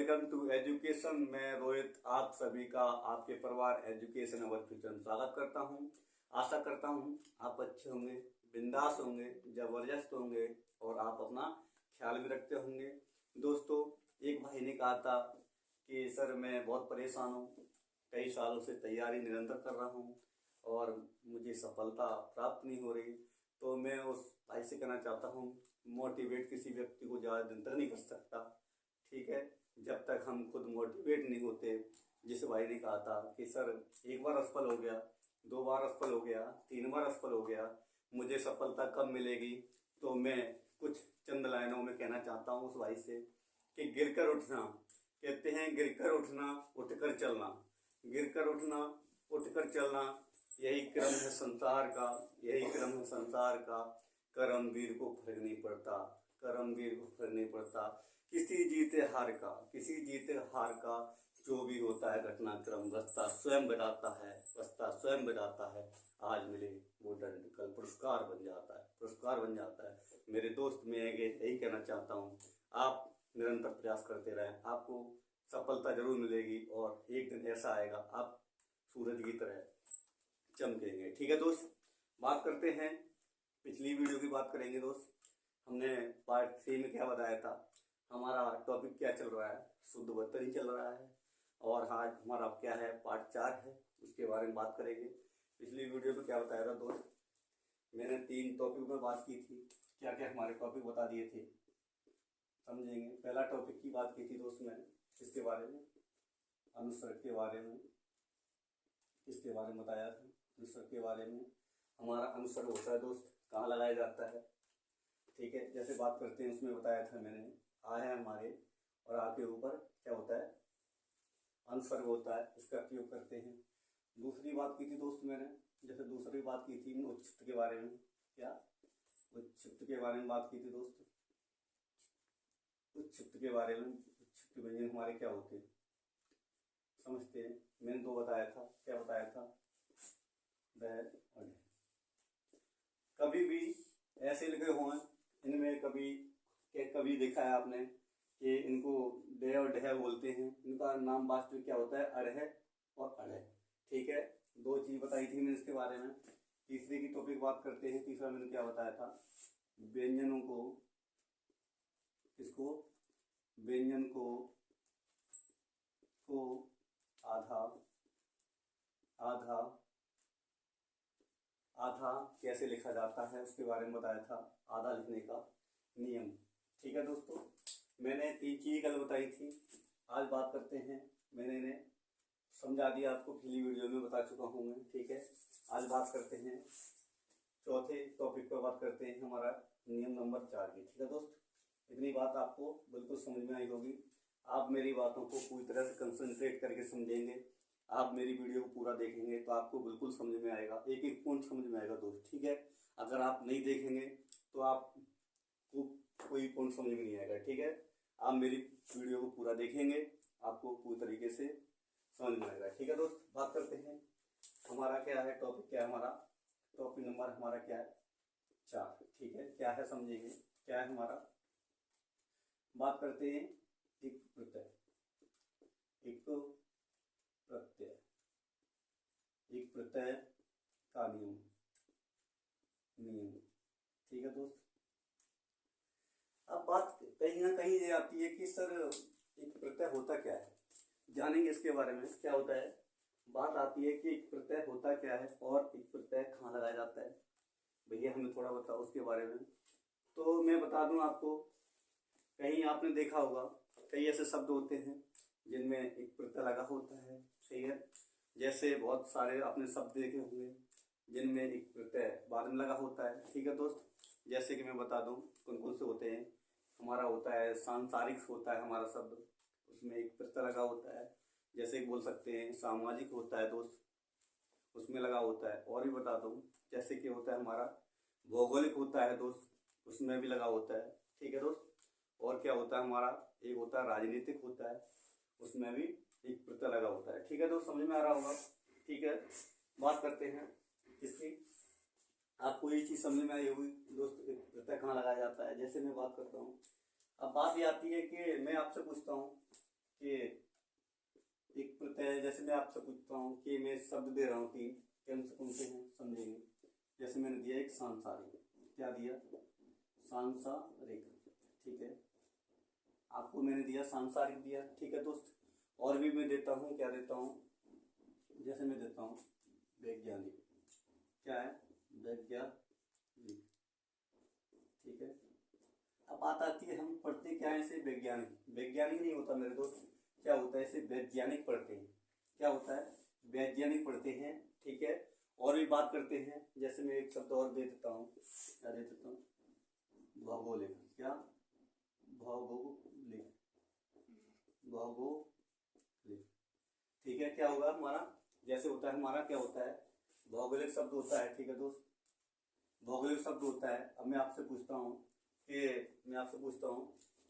Welcome to education. मैं रोहित आप सभी का आपके परिवार एजुकेशन अवर फ्यूचर में स्वागत करता हूं। आशा करता हूं आप अच्छे होंगे, बिंदास होंगे, जबरदस्त होंगे और आप अपना ख्याल भी रखते होंगे। दोस्तों, एक भाई ने कहा था कि सर मैं बहुत परेशान हूँ, कई सालों से तैयारी निरंतर कर रहा हूँ और मुझे सफलता प्राप्त नहीं हो रही। तो मैं उस भाई से कहना चाहता हूँ, मोटिवेट किसी व्यक्ति को ज़्यादा दिन तक नहीं कर सकता, ठीक है, जब तक हम खुद मोटिवेट नहीं होते। जिस भाई ने कहा था कि सर एक बार असफल हो गया, दो बार असफल हो गया, तीन बार असफल हो गया, मुझे सफलता कब मिलेगी? तो मैं कुछ चंद लाइनों में कहना चाहता हूँ उस भाई से कि गिरकर उठना, कहते हैं गिरकर उठना, उठकर चलना, गिरकर उठना, उठकर चलना, यही क्रम है संसार का, यही क्रम है संसार का। कर्मवीर को फर्क नहीं पड़ता, कर्मवीर को फर्क नहीं पड़ता। किसी जीते हार का, किसी जीते हार का जो भी होता है घटनाक्रम, रास्ता स्वयं बताता है, रास्ता स्वयं बताता है। आज मिले वो दंड कल पुरस्कार बन जाता है, पुरस्कार बन जाता है। मेरे दोस्त, मैं यही कहना चाहता हूँ, आप निरंतर प्रयास करते रहें, आपको सफलता जरूर मिलेगी और एक दिन ऐसा आएगा आप सूरज की तरह चमकेंगे। ठीक है दोस्त, बात करते हैं, पिछली वीडियो की बात करेंगे दोस्त। हमने पार्ट 3 में क्या बताया था, हमारा टॉपिक क्या चल रहा है, शुद्ध बदतरी चल रहा है और आज हमारा क्या है, पार्ट 4 है, उसके बारे में बात करेंगे। पिछली वीडियो में क्या बताया था दोस्त, मैंने 3 टॉपिक में बात की थी, क्या क्या हमारे टॉपिक बता दिए थे, समझेंगे। पहला टॉपिक की बात की थी दोस्त मैंने, किसके बारे में, अनुसर्ग के बारे में, किसके बारे में बताया था, अनुसर्ग के बारे में। हमारा अनुसर्ग होता है दोस्त, कहाँ लगाया जाता है, ठीक है, जैसे बात करते हैं उसमें बताया था मैंने, आ है हमारे और आपके ऊपर क्या होता है, अनुसर्ग होता है, इसका प्रयोग करते हैं। दूसरी बात की थी दोस्त मैंने, जैसे दूसरी बात की थी उच्छिष्ट के बारे में, क्या उच्छिष्ट के बारे में बात की थी दोस्त, उच्छिष्ट के बारे में। उच्छिष्ट व्यंजन हमारे क्या होते हैं समझते हैं। मैंने 2 बताया था, क्या बताया था, द और कभी भी ऐसे लिखे हुए हैं, इनमें कभी देखा है आपने कि इनको डे और डह बोलते हैं, इनका नाम वास्तविक क्या होता है, अरह और अड़ह, ठीक है। 2 चीज बताई थी मैंने इसके बारे में। तीसरे की टॉपिक बात करते हैं। तीसरा मैंने क्या बताया था, व्यंजनों को, किसको, व्यंजन को आधा आधा आधा कैसे लिखा जाता है उसके बारे में बताया था, आधा लिखने का नियम, ठीक है दोस्तों। मैंने 3 चीज कल बताई थी, आज बात करते हैं। मैंने इन्हें समझा दिया आपको, पिछली वीडियो में बता चुका हूँ मैं, ठीक है। आज बात करते हैं चौथे टॉपिक पर, बात करते हैं हमारा नियम नंबर 4 की, ठीक है दोस्त। इतनी बात आपको बिल्कुल समझ में आई होगी। आप मेरी बातों को पूरी तरह से कंसंट्रेट करके समझेंगे, आप मेरी वीडियो को पूरा देखेंगे तो आपको बिल्कुल समझ में आएगा, एक एक पॉइंट समझ में आएगा दोस्त, ठीक है। अगर आप नहीं देखेंगे तो आपको कोई पॉइंट समझ में नहीं आएगा, ठीक है। आप मेरी वीडियो को पूरा देखेंगे, आपको पूरी तरीके से समझ में आएगा, ठीक है दोस्त। बात करते हैं हमारा क्या है टॉपिक, क्या है हमारा टॉपिक नंबर, हमारा क्या है 4, ठीक है। क्या है समझेंगे, क्या है हमारा, बात करते हैं एक प्रत्यय, एक प्रत्यय, एक प्रत्यय का नियम, ठीक है दोस्त। अब बात कहीं ना कहीं ये आती है कि सर एक प्रत्यय होता क्या है, जानेंगे इसके बारे में, क्या होता है। बात आती है कि एक प्रत्यय होता क्या है और एक प्रत्यय कहाँ लगाया जाता है, भैया हमें थोड़ा बताओ उसके बारे में। तो मैं बता दूं आपको, कहीं आपने देखा होगा कई ऐसे शब्द होते हैं जिनमें एक प्रत्यय लगा होता है, सही है। जैसे बहुत सारे आपने शब्द देखे होंगे जिनमें एक प्रत्यय बाद में लगा होता है, ठीक है दोस्त। जैसे कि मैं बता दूं कौन कौन से होते हैं। हमारा होता है सांसारिक, होता है हमारा शब्द, उसमें एक प्रत्यय लगा होता है। जैसे बोल सकते हैं सामाजिक होता है दोस्त, उसमें लगा होता है। और भी बता दूं, जैसे कि होता है हमारा भौगोलिक होता है दोस्त, उसमें भी लगा होता है, ठीक है दोस्त। और क्या होता है हमारा, एक होता है राजनीतिक होता है, उसमें भी एक प्रत्यय लगा होता है, ठीक है दोस्त। समझ में आ रहा होगा, ठीक है। बात करते हैं इसकी, आपको ये चीज समझ में आई होगी दोस्त, प्रत्यय कहाँ लगाया जाता है। जैसे मैं बात करता हूँ, अब बात ये आती है कि मैं आपसे पूछता हूँ कि एक प्रत्यय, जैसे मैं आपसे पूछता हूँ कि मैं शब्द दे रहा हूँ तीन, कौन से हैं समझेंगे। जैसे मैंने दिया एक सांसारिक, क्या दिया, सांसारिक, ठीक है, आपको मैंने दिया सांसारिक दिया, ठीक है दोस्त। और भी मैं देता हूँ, क्या देता हूँ, जैसे मैं देता हूँ वैज्ञानिक, क्या है, वैज्ञानिक, ठीक है। अब बात आती है हम पढ़ते क्या है इसे, वैज्ञानिक। वैज्ञानिक नहीं होता मेरे दोस्त, क्या होता है इसे, वैज्ञानिक पढ़ते हैं। क्या होता है, वैज्ञानिक पढ़ते हैं, ठीक है। और भी बात करते हैं, जैसे मैं एक शब्द और दे देता हूँ, क्या दे देता हूँ, भौगोलिक, क्या, भौगोलिक, भौगोलिक, ठीक है। क्या होगा हमारा, जैसे होता है हमारा, क्या होता है, भौगोलिक शब्द होता है, ठीक है दोस्त, भौगोलिक शब्द होता है। अब मैं आपसे पूछता हूँ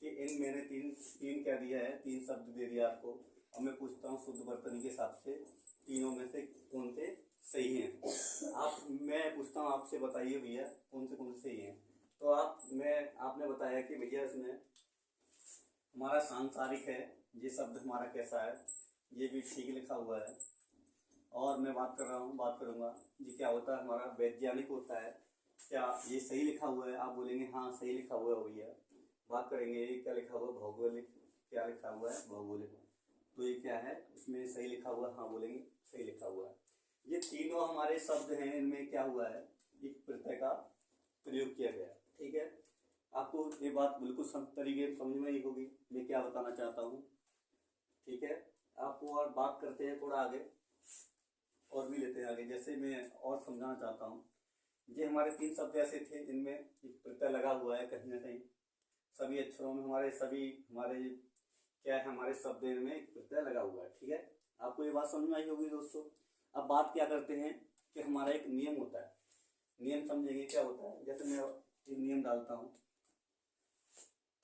कि इन मैंने तीन तीन क्या दिया है, तीन शब्द दे दिया आपको। अब मैं पूछता हूँ शुद्ध वर्तनी के हिसाब से तीनों में से कौन से सही हैं। मैं पूछता हूँ आपसे, बताइए भैया कौन से सही हैं। तो आपने बताया कि भैया इसमें हमारा सांसारिक है, ये शब्द हमारा कैसा है, ये भी ठीक लिखा हुआ है। और मैं बात करूँगा ये क्या होता है, हमारा वैज्ञानिक होता है, क्या ये सही लिखा हुआ है, आप बोलेंगे हाँ सही लिखा हुआ है भैया। बात करेंगे ये क्या लिखा हुआ है, भौगोलिक, क्या लिखा हुआ है, भौगोलिक, तो ये क्या है, इसमें सही लिखा हुआ है, हाँ बोलेंगे सही लिखा हुआ है। ये तीनों हमारे शब्द हैं, इनमें क्या हुआ है, एक प्रत्यय का प्रयोग किया गया, ठीक है। आपको ये बात बिल्कुल सब तरीके से समझ में ही होगी मैं क्या बताना चाहता हूँ, ठीक है। आपको और बात करते हैं थोड़ा आगे, और भी लेते हैं आगे। जैसे मैं और समझाना चाहता हूँ, ये हमारे तीन शब्द ऐसे थे, इनमें एक प्रत्यय लगा हुआ है कहीं ना कहीं, सभी अक्षरों में हमारे क्या है, हमारे शब्द में एक प्रत्यय लगा हुआ है, ठीक है। आपको ये बात समझ में आई होगी दोस्तों। अब बात क्या करते हैं कि हमारा एक नियम होता है, नियम समझेंगे क्या होता है। जैसे मैं एक नियम डालता हूँ,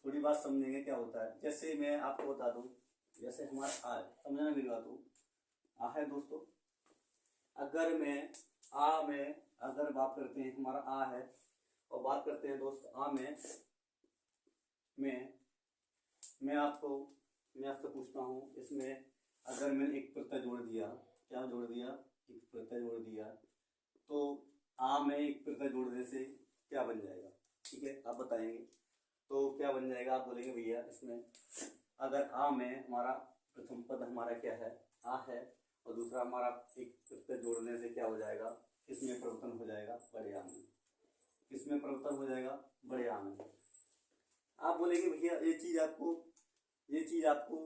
थोड़ी बात समझेंगे क्या होता है। जैसे मैं आपको बता दूं, जैसे हमारा आ है, समझना मेरी बात हो, आ है दोस्तों। अगर मैं अगर बात करते हैं, हमारा आ है, और बात करते हैं दोस्त आ में, मैं आपसे पूछता हूँ, इसमें अगर मैंने एक प्रत्यय जोड़ दिया, क्या जोड़ दिया, एक प्रत्यय जोड़ दिया, तो आ में एक प्रत्यय जोड़ने से क्या बन जाएगा, ठीक है, आप बताएंगे तो क्या बन जाएगा। आप बोलेंगे भैया इसमें अगर आ में हमारा प्रथम पद हमारा क्या है, आ है, और दूसरा हमारा एक प्रत्यय जोड़ने से क्या हो जाएगा, इसमें परिवर्तन हो जाएगा बड़े आ में, इसमें परिवर्तन हो जाएगा बड़े आ में। आप बोलेंगे भैया ये चीज़ आपको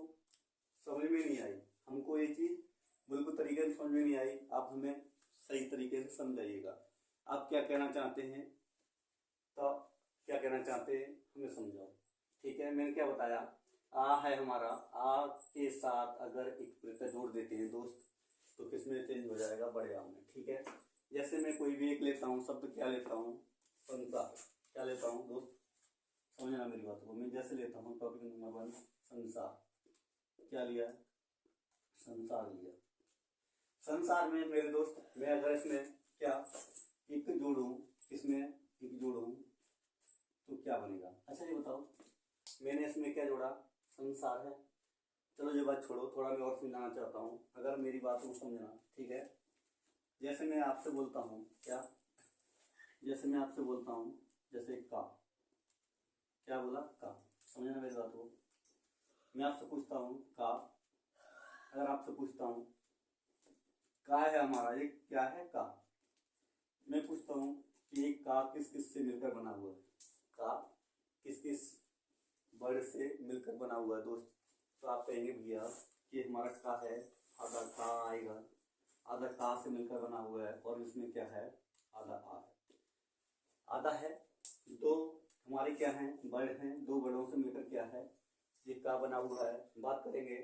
समझ में नहीं आई, हमको ये चीज़ बिल्कुल तरीके से समझ में नहीं आई, आप हमें सही तरीके से समझाइएगा। आप क्या कहना चाहते हैं, तो क्या कहना चाहते हैं हमें समझाओ, ठीक है। मैंने क्या बताया, आ है हमारा, आ के साथ अगर एक प्रत्यय जोड़ देते हैं दोस्त, तो किसमें चेंज हो जाएगा, बड़े आ में, ठीक है। जैसे मैं कोई भी एक लेता हूँ शब्द, क्या लेता हूँ, संसार, क्या लेता हूँ दोस्त, समझना मेरी बात को। मैं जैसे लेता हूँ टॉपिक नंबर 1 संसार, क्या लिया, संसार लिया। संसार में मेरे दोस्त, मैं अगर इसमें क्या एक जोड़ूं, इसमें एक जोड़ूं तो क्या बनेगा। अच्छा ये बताओ, मैंने इसमें क्या जोड़ा, संसार है। चलो ये बात छोड़ो, थोड़ा मैं और समझाना चाहता हूँ, अगर मेरी बात को समझना, ठीक है। जैसे मैं आपसे बोलता हूँ, क्या, जैसे मैं आपसे बोलता हूँ, जैसे का, क्या बोला, का, समझना मेरी बात को। मैं आपसे पूछता हूँ का, अगर आपसे पूछता हूँ का है हमारा, एक क्या है का, मैं पूछता हूँ कि एक का किस किस से मिलकर बना हुआ है, का किस किस वर्ड से मिलकर बना हुआ है दोस्त। तो आप कहेंगे भैया कि हमारा का है, आधा का आएगा, आधा का से मिलकर बना हुआ है, और इसमें क्या है, आधा आ है, आधा है। दो हमारे क्या हैं, वर्ड हैं, दो वर्डों से मिलकर क्या है, ये का बना हुआ है। बात करेंगे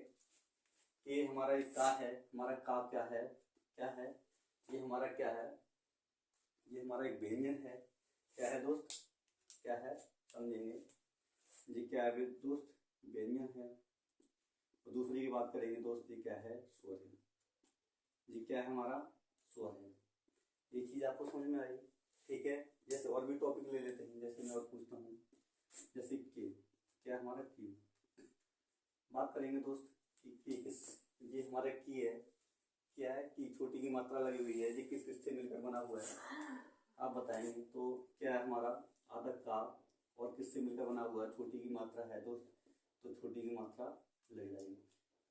कि हमारा एक का है, हमारा का क्या है, ये हमारा क्या है, ये हमारा एक व्यंजन है, क्या है दोस्त, क्या है, समझेंगे ये क्या है दोस्त, व्यंजन है। और दूसरी की बात करेंगे दोस्त, ये क्या है, स्वर है, ये क्या है हमारा, स्वर है। ये चीज़ आपको समझ में आई, ठीक है। जैसे और भी टॉपिक ले लेते हैं, जैसे मैं और पूछता हूँ, जैसे के, क्या हमारा क्यू, बात करेंगे दोस्त, कि किस, ये हमारा की है, क्या है कि छोटी की मात्रा लगी हुई है, ये किस किस से मिलकर बना हुआ है आप बताएंगे। तो क्या है हमारा आदत का, और किससे मिलकर बना हुआ है, छोटी की मात्रा है दोस्त, तो छोटी की मात्रा लग जाएगी।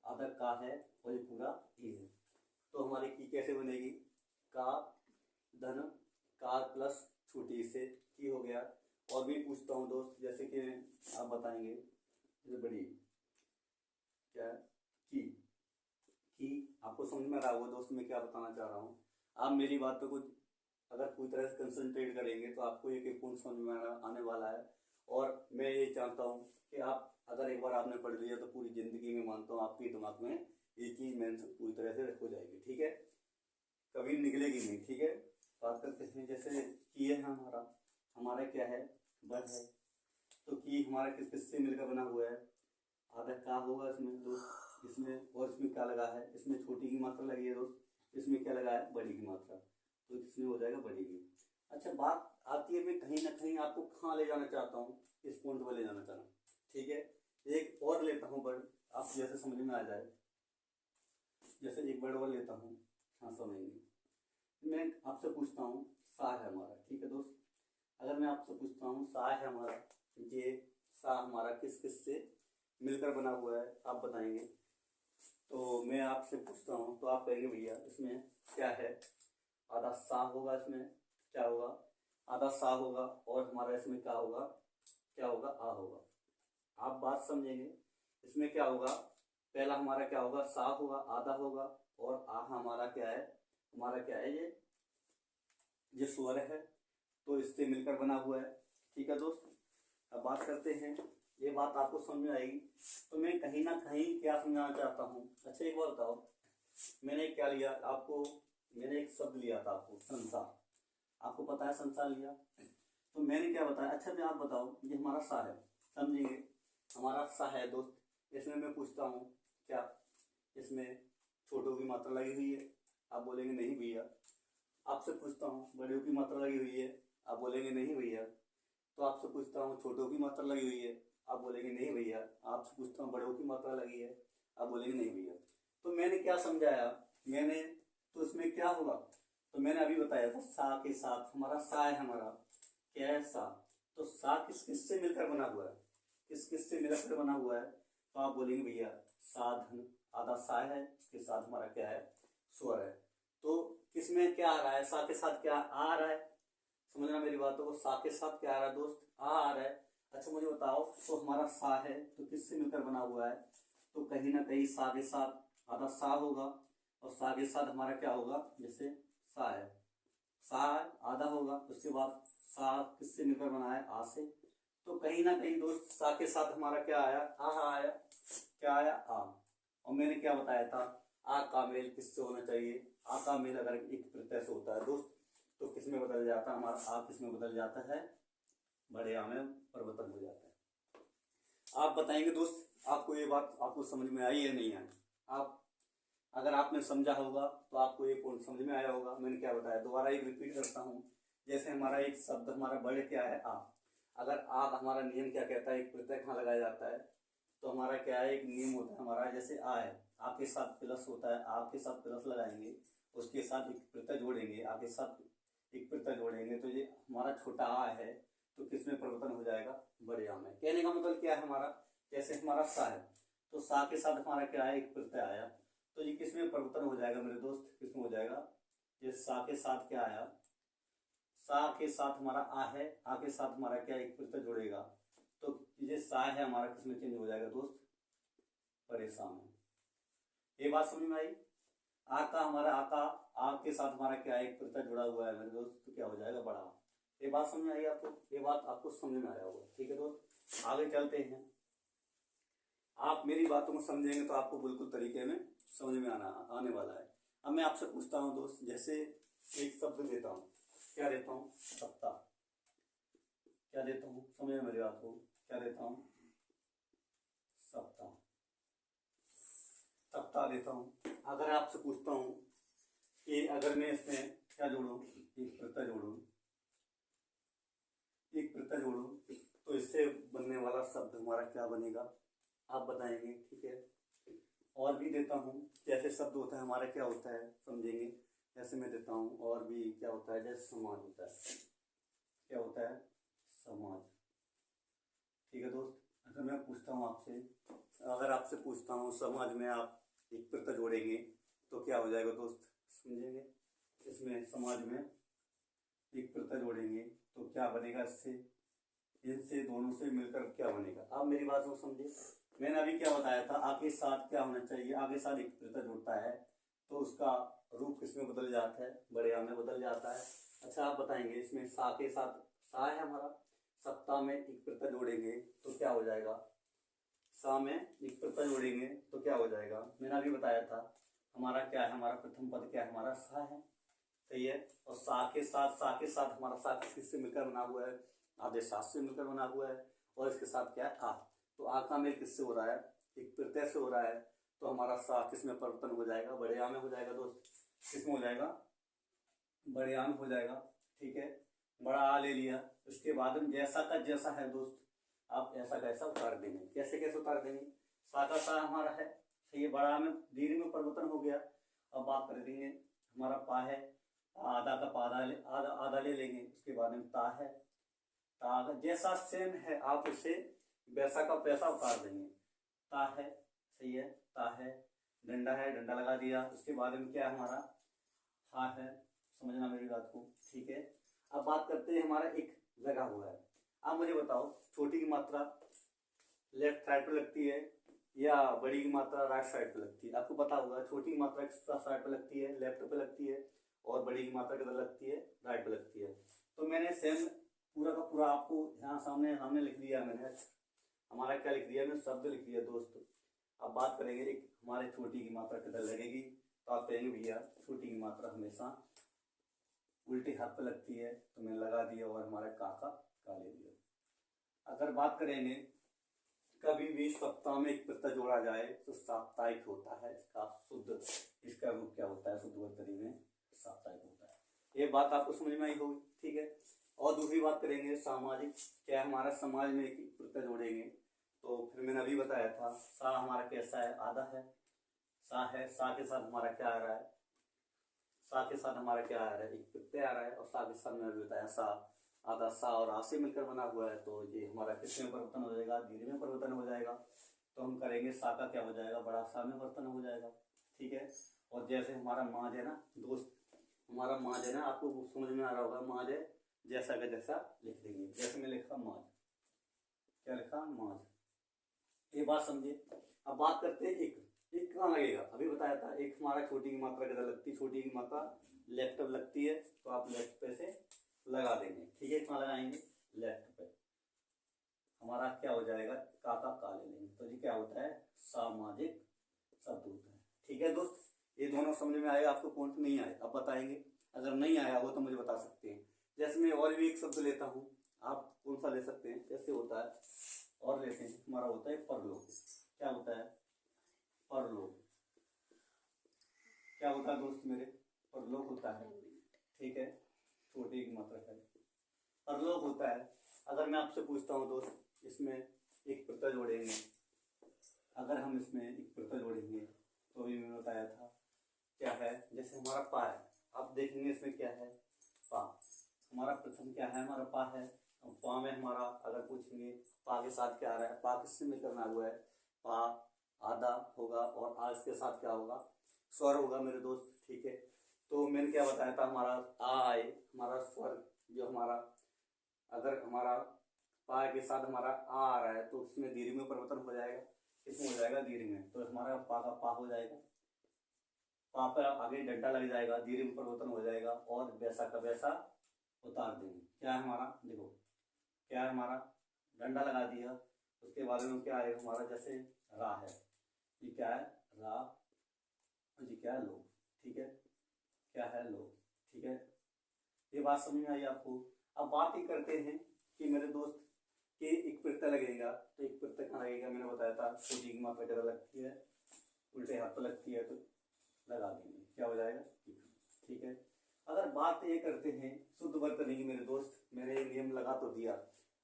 आदत का है और ये पूरा ई है, तो हमारी की कैसे बनेगी, का धन का प्लस छोटी से की हो गया। और भी पूछता हूँ दोस्त, जैसे कि आप बताएंगे, जैसे बड़ी क्या है की आपको समझ में आ रहा होगा दोस्त मैं क्या बताना चाह रहा हूँ। आप मेरी बातों को अगर पूरी तरह से कंसंट्रेट करेंगे तो आपको एक एक पॉइंट समझ में आने वाला है। और मैं ये चाहता हूँ कि आप अगर एक बार आपने पढ़ लिया तो पूरी ज़िंदगी में मानता हूँ आपके दिमाग में ये चीज़ मेंशन पूरी तरह से हो जाएगी, ठीक है, कभी निकलेगी नहीं, ठीक है। बात करते हैं, जैसे की है हमारा, हमारा क्या है, बड़ है, तो की हमारा किस किस से मिलकर बना हुआ है, आधा का होगा इसमें दोस्त, इसमें और इसमें क्या लगा है, इसमें छोटी की मात्रा लगी है दोस्त, इसमें क्या लगा है, बड़ी की मात्रा, तो इसमें हो जाएगा बड़ी की। अच्छा बात आती है, मैं कहीं ना कहीं आपको कहाँ ले जाना चाहता हूँ, इस पॉइंट पर ले जाना चाहता, ठीक है। एक और लेता हूँ वर्ड, आप जैसे समझ में आ जाए, जैसे एक वर्ड और लेता हूँ, हाँ समझेंगे। मैं आपसे पूछता हूँ सा है हमारा, ठीक है दोस्त, अगर मैं आपसे पूछता हूँ सा है हमारा, ये सा हमारा किस किस से मिलकर बना हुआ है आप बताएंगे। तो मैं आपसे पूछता हूँ तो आप कहेंगे भैया इसमें क्या है, आधा सा होगा, इसमें क्या होगा, आधा सा होगा, और हमारा इसमें क्या होगा, क्या होगा, आ होगा। आप बात समझेंगे, इसमें क्या होगा, पहला हमारा क्या होगा, सा होगा, आधा होगा, और आ हमारा क्या है, हमारा क्या है, ये स्वर है, तो इससे मिलकर बना हुआ है, ठीक है दोस्त। अब बात करते हैं, ये बात आपको समझ में आएगी, तो मैं कहीं ना कहीं क्या समझाना चाहता हूँ। अच्छा एक बार बताओ, मैंने क्या लिया आपको, मैंने एक शब्द लिया था आपको, संसार, आपको पता है संसार लिया, तो मैंने क्या बताया, अच्छा मैं आप बताओ, ये हमारा सा है, समझेंगे, हमारा सा है दोस्त, इसमें मैं पूछता हूँ क्या, इसमें छोटों की मात्रा लगी हुई है, आप बोलेंगे नहीं भैया। आपसे पूछता हूँ बड़ों की मात्रा लगी हुई है, आप बोलेंगे नहीं भैया। तो आपसे पूछता हूँ छोटों की मात्रा लगी हुई है, आप बोलेंगे नहीं भैया। आपसे पूछता हूँ बड़ों की मात्रा लगी है, आप बोलेंगे नहीं भैया। तो मैंने क्या समझाया, मैंने तो इसमें क्या होगा, तो मैंने अभी बताया था सा के साथ, हमारा सा है, हमारा क्या है, सा, तो सा किस किस से मिलकर बना हुआ है, किस किस से मिलकर बना हुआ है, तो आप बोलेंगे भैया साधन, आधा सा है, इसके साथ हमारा क्या है, स्वर है। तो किसमें क्या आ रहा है, सा के साथ क्या आ रहा है, समझना मेरी बातों को, सा के साथ क्या आ रहा है दोस्त, आ रहा है। अच्छा मुझे बताओ, तो हमारा सा है तो किससे मिलकर बना हुआ है, तो कहीं ना कहीं सा के साथ आधा सा होगा, और सा के साथ हमारा क्या होगा, जैसे सा है, सा आधा होगा, उसके बाद सा किससे मिलकर बना है, आ से, तो कहीं ना कहीं दोस्त सा के साथ हमारा क्या आया, आ आया, क्या आया, आ। और मैंने क्या बताया था, आ का मेल किससे होना चाहिए, आ का मेल अगर एक प्रत्यय से होता है दोस्त, तो किसमें बदल जाता है, हमारा आ किसमें बदल जाता है, बड़े आ में परिवर्तन हो जाता है। आप बताएंगे दोस्त, आपको ये बात आपको समझ में आई है नहीं आई, आप अगर आपने समझा होगा तो आपको ये पॉइंट समझ में आया होगा, मैंने क्या बताया, दोबारा एक रिपीट करता हूँ। जैसे हमारा एक शब्द हमारा बड़े क्या है, आ, अगर आ हमारा नियम क्या कहता है, एक प्रत्यय कहाँ लगाया जाता है, तो हमारा क्या है, एक नियम होता है हमारा, जैसे आ है, आपके साथ प्लस होता है, आपके साथ प्लस लगाएंगे, उसके साथ एक प्रत्यय जोड़ेंगे, आपके साथ एक प्रत्यय जोड़ेंगे, तो ये हमारा छोटा आ है, तो किसमें परिवर्तन हो जाएगा, बड़े आ में। कहने का मतलब क्या है हमारा, जैसे हमारा सा है, तो सा के साथ हमारा क्या है, एक प्रत्यय आया, तो ये किसमें परिवर्तन हो जाएगा मेरे दोस्त, किसमें हो जाएगा, ये सा के साथ क्या आया, सा के साथ हमारा आ है, आ के साथ हमारा क्या एक प्रत्यय जुड़ेगा, तो ये सा है हमारा किसमें चेंज हो जाएगा दोस्त, परेशान है। ये बात समझ में आई, आ का हमारा आका, आ के साथ हमारा क्या एक प्रत्यय जुड़ा हुआ है मेरे दोस्त, तो क्या हो जाएगा, बड़ा। ये बात समझ में आई आपको, ये बात आपको समझ में आया होगा, ठीक है दोस्त। आगे चलते हैं, आप मेरी बातों को समझेंगे तो आपको बिल्कुल तरीके में समझ में आने वाला है। अब मैं आपसे पूछता हूँ दोस्त, जैसे एक शब्द देता हूँ, क्या देता हूँ, सप्ताह, क्या देता हूँ, समझ मेरी बात को, क्या देता हूँ, सप्ताह, सप्ताह देता हूँ। अगर आपसे पूछता हूँ कि अगर मैं इसमें क्या जोड़ूँ, एक प्रत्यय जोड़ूँ, एक प्रत्यय जोड़ूँ, तो इससे बनने वाला शब्द हमारा क्या बनेगा, आप बताएंगे, ठीक है। और भी देता हूँ। जैसे शब्द होता है हमारा क्या होता है समझेंगे। ऐसे मैं देता हूँ और भी क्या होता है, जैसे समाज होता है, क्या होता है समाज। ठीक है दोस्त, अगर मैं पूछता हूँ आपसे, अगर आपसे पूछता हूँ समाज में आप एक प्रत्यय जोड़ेंगे तो क्या हो जाएगा दोस्त, समझेंगे। इसमें समाज में एक प्रत्यय जोड़ेंगे तो क्या बनेगा, इससे इनसे दोनों से मिलकर क्या बनेगा। आप मेरी बात को समझे। मैंने अभी क्या बताया था, आगे साथ क्या होना चाहिए, आगे साथ एक प्रत्यय जुड़ता है तो उसका रूप किसमें बदल जाता है, बड़े आ में बदल जाता है। अच्छा आप बताएंगे, इसमें सा के साथ सा है हमारा, सप्ताह में एक प्रत्यय जोड़ेंगे तो क्या हो जाएगा, सा में एक प्रत्यय जोड़ेंगे तो क्या हो जाएगा। मैंने अभी बताया था हमारा क्या है, हमारा प्रथम पद क्या है, हमारा सा है, सही है। और सा के साथ हमारा सा किससे मिलकर बना हुआ है, आदेश सात से मिलकर बना हुआ है। और इसके साथ क्या है, आ। तो आ का मेल किससे हो रहा है, एक प्रत्यय से हो रहा है। तो हमारा सा किस में परिवर्तन हो जाएगा, बड़े आ में हो जाएगा दोस्त। किस में हो जाएगा, बड़े आ में हो जाएगा। ठीक है, बड़ा आ ले लिया। उसके बाद में जैसा का जैसा है दोस्त, आप ऐसा कैसा उतार देंगे, कैसे कैसे उतार देंगे। सा का सा हमारा है, सही है, बड़ा में दीर्घ में परिवर्तन हो गया। अब बात कर देंगे, हमारा पा है, आधा का पा आधा ले लेंगे। उसके बाद में ता है, ता जैसा सेम है आप उसे वैसा का पैसा उतार देंगे। ता है, सही है, ता है। डंडा है, डंडा लगा दिया। उसके बाद में क्या है हमारा, हा है, समझना मेरी बात को। ठीक है, अब बात करते हैं, हमारा एक लगा हुआ है। आप मुझे बताओ, छोटी की मात्रा लेफ्ट साइड पे लगती है या बड़ी की मात्रा राइट साइड पे लगती है। आपको पता होगा छोटी की मात्रा किस साइड पे लगती है, लेफ्ट पे लगती है, और बड़ी की मात्रा किधर लगती है, राइट पे लगती है। तो मैंने सेम पूरा का पूरा आपको यहाँ सामने सामने लिख दिया मैंने। हमारा क्या लिख दिया, मैंने शब्द लिख दिया दोस्त। अब बात करेंगे एक हमारे छोटी की मात्रा किधर लगेगी, तो आप कहेंगे भैया छोटी की मात्रा हमेशा उल्टे हाथ पे लगती है, तो मैंने लगा दिया और हमारा काका का ले दिया। अगर बात करेंगे कभी भी सप्ताह में एक प्रत्यय जोड़ा जाए तो साप्ताहिक होता है, इसका शुद्ध इसका रूप क्या होता है, शुद्ध वर्तनी में साप्ताहिक होता है। ये बात आपको समझ में आई होगी। ठीक है, और दूसरी बात करेंगे सामाजिक। क्या हमारा समाज में एक प्रत्यय जोड़ेंगे तो फिर मैंने अभी बताया था, सा हमारा कैसा है, आधा है, सा है, सा के साथ हमारा क्या आ रहा है, सा के साथ हमारा क्या आ रहा है, एक प्रत्यय आ रहा है। और सा के साथ मैंने बताया सा आधा, सा और आ से मिलकर बना हुआ है। तो ये हमारा किसमें परिवर्तन हो जाएगा, दीर्घ में परिवर्तन हो जाएगा। तो हम करेंगे सा का क्या हो जाएगा, बड़ा सा में परिवर्तन हो जाएगा। ठीक है, और जैसे हमारा माज है ना दोस्त, हमारा माज है ना, आपको समझ में आ रहा होगा, माज है, जैसा का जैसा लिख देंगे। जैसे मैं लिखा माज, क्या लिखा, माज। ये बात समझे। अब बात करते हैं एक कहाँ लगेगा, अभी बताया था एक हमारा छोटी की मात्रा किधर लगती है, छोटी की मात्रा लेफ्ट पे लगती है, तो आप लेफ्ट पे से लगा देंगे। ठीक है, कहाँ लगाएंगे, लेफ्ट पे। हमारा क्या हो जाएगा, काका का ले लेंगे। तो ये क्या होता है, सामाजिक शब्द होता है। ठीक है दोस्त, ये दोनों समझ में आएगा आपको, पॉइंट नहीं आए अब बताएंगे। अगर नहीं आया हो तो मुझे बता सकते हैं। जैसे मैं और भी एक शब्द लेता हूँ, आप कौन सा ले सकते हैं, कैसे होता है, और लेते हैं, हमारा होता है परलोक। क्या होता है, परलोक। क्या होता है दोस्त मेरे, परलोक होता है। ठीक है, छोटी की मात्रा है, परलोक होता है। अगर मैं आपसे पूछता हूँ दोस्त, इसमें एक प्रत्यय जोड़ेंगे, अगर हम इसमें एक प्रत्यय जोड़ेंगे तो अभी मैंने बताया था क्या है, जैसे हमारा पा है, आप देखेंगे इसमें क्या है, पा। हमारा प्रथम क्या है, हमारा पा है। अब पा में हमारा अगर पूछेंगे पा के साथ क्या आ रहा है, पा किससे मिलकर बना हुआ है, पा आधा होगा और आज के साथ क्या होगा, स्वर होगा मेरे दोस्त। ठीक है, तो मैंने क्या बताया था, हमारा आ आए, हमारा स्वर जो हमारा, अगर हमारा पा के साथ हमारा आ रहा है तो उसमें दीर्घ में परिवर्तन हो जाएगा, इसमें हो जाएगा दीर्घ में। तो हमारा पा का पा हो जाएगा, पा पर आगे डंडा लग जाएगा, दीर्घ में परिवर्तन हो जाएगा, और वैसा का वैसा उतार देंगे। क्या है हमारा, देखो क्या है हमारा, डंडा लगा दिया। उसके बाद में क्या है हमारा, जैसे रा है, ये क्या है, रा, जी क्या है, लोग। ठीक है, क्या है, लोग। ठीक है, ये बात समझ में आई आपको। अब बात ही करते हैं कि मेरे दोस्त कि एक प्रत्यय लगेगा, तो एक प्रत्यय कहाँ लगेगा, मैंने बताया था छोटी की मात्रा ज़्यादा लगती है, उल्टे हाथ पर लगती है, तो लगा देंगे, क्या हो जाएगा। ठीक है, अगर बात ये करते हैं शुद्ध वर्तनी की मेरे दोस्त, मैंने नियम लगा तो दिया,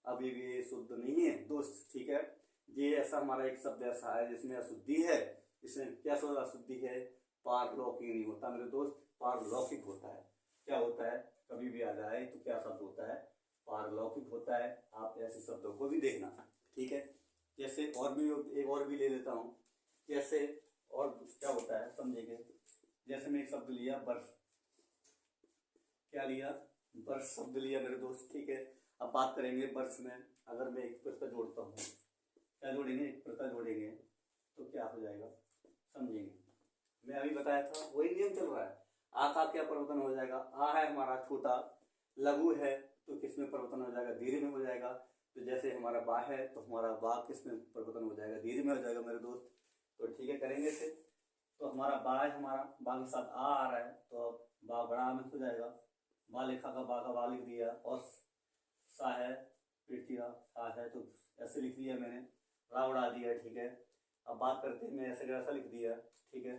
अभी भी ये शुद्ध नहीं है दोस्त। ठीक है, ये ऐसा हमारा एक शब्द ऐसा है जिसमें अशुद्धि है, इसमें क्या क्या शुद्धि है, पारलौकिक नहीं होता मेरे दोस्त, पारलौकिक होता है। क्या होता है, कभी भी आ जाए तो क्या शब्द होता है, पारलौकिक होता है। आप ऐसे शब्दों को भी देखना, ठीक है। जैसे और भी एक और भी ले लेता हूँ, जैसे और क्या होता है समझेंगे। जैसे मैं एक शब्द लिया वर्ष, क्या लिया, वर्ष शब्द लिया मेरे दोस्त, ठीक है। अब बात करेंगे वर्ष में, अगर मैं एक प्रत्यय जोड़ता हूँ, क्या जोड़ेंगे, एक प्रत्यय जोड़ेंगे तो क्या हो जाएगा समझेंगे। मैं अभी बताया था वही नियम चल रहा है। आ का क्या परिवर्तन हो जाएगा, आ है हमारा छोटा, लघु है तो किसमें परिवर्तन हो जाएगा, दीर्घ में हो जाएगा। तो जैसे हमारा बा है तो हमारा बा किसमें परिवर्तन हो जाएगा, दीर्घ में हो जाएगा मेरे दोस्त। तो ठीक है, करेंगे इसे। तो हमारा बा है, हमारा बा के साथ आ रहा है तो अब बा बड़ा में हो जाएगा, बा लिखा का बा लिख दिया, और सा है पृथ्वी सा है तो ऐसे लिख दिया मैंने, रा उड़ा दिया, ठीक है। अब बात करते हैं, मैं ऐसे ऐसा लिख दिया, ठीक है।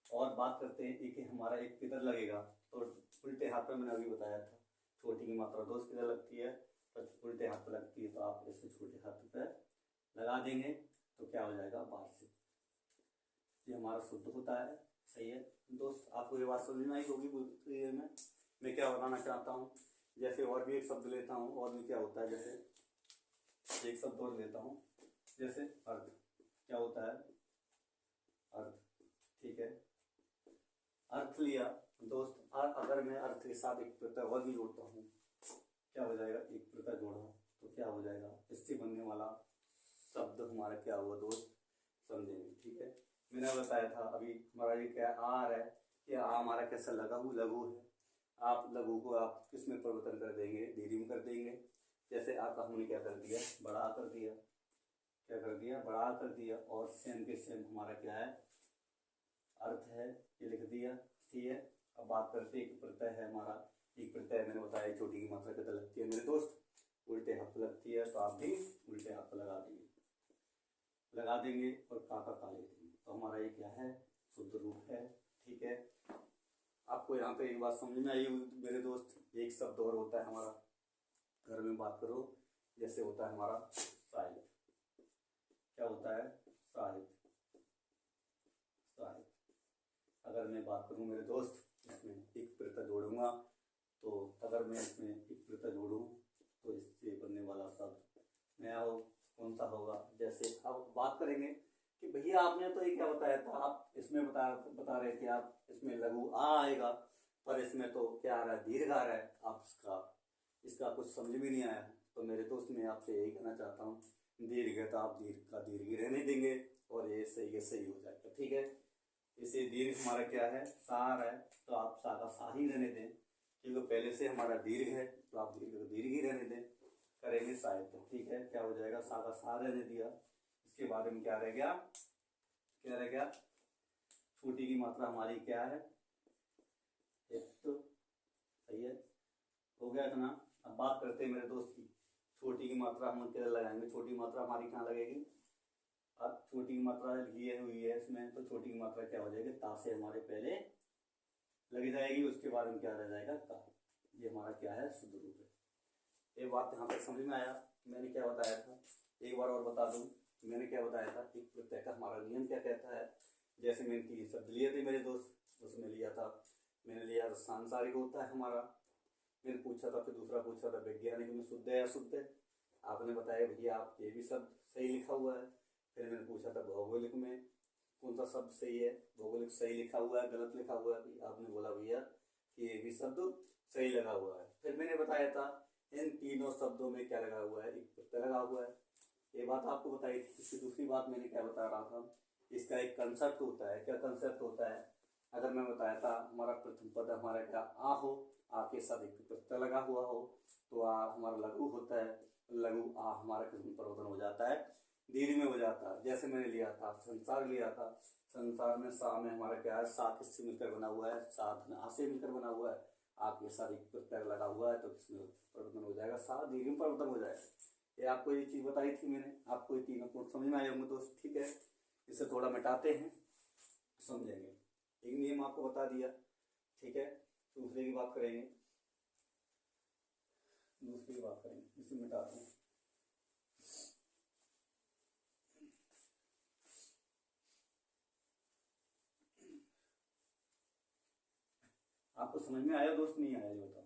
और बात करते हैं कि हमारा एक पितर लगेगा, तो उल्टे हाथ पे मैंने अभी बताया था छोटी की मात्रा दोस्त किधर लगती है, तो उल्टे हाथ पे लगती है। तो आप इसे छोटे हाथ पे लगा देंगे तो क्या हो जाएगा, बार से। ये हमारा शुद्ध होता है, सही है दोस्त। आपको ये बात समझ में आई होगी। मैं क्या बताना चाहता हूँ, जैसे और भी एक शब्द लेता हूँ, और भी क्या होता है, जैसे एक शब्द और लेता हूँ, जैसे अर्थ। क्या होता है, अर्थ, ठीक है। अर्थ लिया दोस्त, अगर मैं अर्थ के साथ एक प्रत्यय और भी जोड़ता हूँ, क्या हो जाएगा, एक प्रत्यय जोड़ा तो क्या हो जाएगा, इससे बनने वाला शब्द हमारा क्या हुआ दोस्त, समझेंगे, ठीक है। मैंने बताया था अभी हमारा ये क्या आर है, कि आ हमारा कैसा लघु है। आप लघु को आप किस में परिवर्तन कर देंगे, दीर्घ में कर देंगे। जैसे आपका हमने क्या कर दिया, बड़ा कर दिया, क्या कर दिया, बड़ा कर दिया। और सेम के सेम हमारा क्या है, अर्थ है, ये लिख दिया, ठीक है। अब बात करते हैं, एक प्रत्यय है हमारा, एक प्रत्यय मैंने बताया छोटी की मात्रा कितना लगती है मेरे दोस्त, उल्टे हाथ लगती है। तो आप भी उल्टे हाथ लगा देंगे और का ले देंगे, तो हमारा ये क्या है, शुद्ध रूप है, ठीक है। आपको यहाँ पे एक बात समझ में आई मेरे दोस्त। एक शब्द और होता है हमारा, घर में बात करो, जैसे होता है हमारा साहित्य। क्या होता है, साहित्य। अगर मैं बात करूँ मेरे दोस्त, इसमें एक प्रत्यय जोड़ूंगा, तो अगर मैं इसमें एक प्रत्यय जोड़ूँ तो इससे बनने वाला शब्द नया हो, कौन सा होगा। जैसे अब बात करेंगे कि भैया आपने तो ये क्या बताया था, आप इसमें बता रहे थे, आप इसमें लघु आ आएगा, पर इसमें तो क्या आ रहा है, दीर्घ आ रहा है। आप इसका कुछ समझ भी नहीं आया। तो मेरे दोस्त मैं आपसे यही कहना चाहता हूँ, दीर्घ है तो आप दीर्घ का दीर्घ ही रहने देंगे, और ये सही हो जाएगा, ठीक है। इसे दीर्घ हमारा क्या है, सार है, तो आप सा का सा ही रहने दें, क्योंकि पहले से हमारा दीर्घ है, तो आप दीर्घ को दीर्घ ही रहने दें। करेंगे साहित्य, ठीक है। क्या हो जाएगा, सा का सा रहने दिया। इसके बाद में क्या रह गया, छोटी की मात्रा हमारी क्या है, एक, तो सही है, हो गया इतना। अब बात करते हैं मेरे दोस्त की, छोटी की मात्रा हम किधर लगाएंगे, छोटी मात्रा हमारी कहाँ लगेगी। अब छोटी की मात्रा लिए हुई है इसमें, तो छोटी की मात्रा क्या हो जाएगी, ता से हमारे पहले लगी जाएगी, उसके बाद में क्या रह जाएगा, का। ये हमारा क्या है, शुद्ध रूप है। ये बात यहाँ पर समझ में आया, मैंने क्या बताया था, एक बार और बता दूं। मैंने क्या बताया था, एक प्रत्यय का हमारा नियम क्या कहता है। जैसे मैंने 3 शब्द लिए थे मेरे दोस्त, उसमें मैंने लिया था सांसारिक होता है हमारा। मैंने पूछा था, फिर दूसरा पूछा था वैज्ञानिक में शुद्ध है अशुद्ध है। आपने बताया भैया आप ये भी शब्द सही लिखा हुआ है। फिर मैंने पूछा था भौगोलिक में कौन सा शब्द सही है, भौगोलिक सही लिखा हुआ है गलत लिखा हुआ है। आपने बोला भैया कि ये भी शब्द सही लगा हुआ है। फिर मैंने बताया था इन तीनों शब्दों में क्या लगा हुआ है, एक प्रत्यय लगा हुआ है। ये बात आपको बताई थी। इसकी दूसरी बात मैंने क्या बता रहा था, इसका एक कंसेप्ट होता है। क्या कंसेप्ट होता है, अगर मैं बताया था हमारा प्रथम पद हमारा क्या आ हो, आ के साथ एक प्रत्यय लगा हुआ हो, तो आ हमारा लघु होता है, लघु आ हमारा किस में परिवर्तन हो जाता है, दीर्घ में हो जाता है। जैसे मैंने लिया था संसार लिया था, संसार में सा में हमारा क्या है, सा किससे मिलकर बना हुआ है, साथ में आ से मिलकर बना हुआ है। आपके साथ एक प्रत्यय लगा हुआ है तो किसमें परिवर्तन हो जाएगा, सा दीर्घ में परिवर्तन हो जाएगा। ये आपको ये चीज बताई थी मैंने, आपको ये तीनों कोड समझ में आए होंगे दोस्त, ठीक है। इसे थोड़ा मिटाते हैं, समझेंगे। एक नियम आपको बता दिया, ठीक है। दूसरे की बात करेंगे, इसे मिटाते हैं। समझ में आया दोस्त, नहीं आया ये बताओ।